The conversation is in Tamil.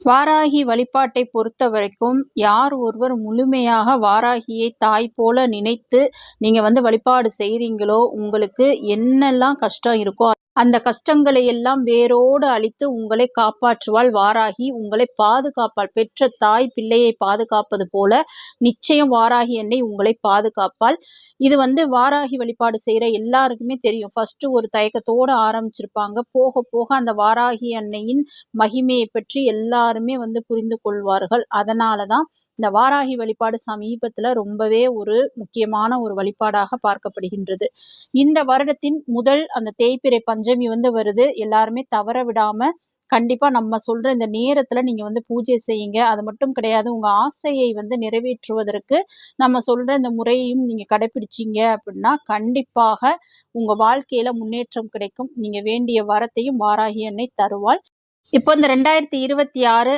வாராகி வழிபாட்டை பொறுத்தவரைக்கும், யார் ஒருவர் முழுமையாக வாராகியை தாய் போல நினைத்து நீங்க வழிபாடு செய்றீங்களோ, உங்களுக்கு என்னெல்லாம் கஷ்டம் இருக்கோ, அந்த கஷ்டங்களை எல்லாம் வேரோடு அழித்து உங்களை காப்பாற்றுவாள் வாராகி. உங்களை பாதுகாப்பாள். பெற்ற தாய் பிள்ளையை பாதுகாப்பது போல, நிச்சயம் வாராகி அன்னை உங்களை பாதுகாப்பாள். இது வாராகி வழிபாடு செய்ற எல்லாருக்குமே தெரியும். ஃபர்ஸ்ட்டு ஒரு தயக்கத்தோட ஆரம்பிச்சிருப்பாங்க. போக போக அந்த வாராகி அன்னையின் மகிமையை பற்றி எல்லாருமே புரிந்து கொள்வார்கள். அதனால தான் இந்த வாராகி வழிபாடு சமீபத்துல ரொம்பவே ஒரு முக்கியமான ஒரு வழிபாடாக பார்க்கப்படுகின்றது. இந்த வருடத்தின் முதல் அந்த தேய்பிறை பஞ்சமி வருது. எல்லாருமே தவற விடாம கண்டிப்பா நம்ம சொல்ற இந்த நேரத்துல நீங்க பூஜை செய்யுங்க. அது மட்டும் கிடையாது, உங்க ஆசையை நிறைவேற்றுவதற்கு நம்ம சொல்ற இந்த முறையையும் நீங்க கடைபிடிச்சீங்க அப்படின்னா, கண்டிப்பாக உங்க வாழ்க்கையில முன்னேற்றம் கிடைக்கும். நீங்க வேண்டிய வரத்தையும் வாராகி அன்னை தருவாள். இப்போ இந்த 2026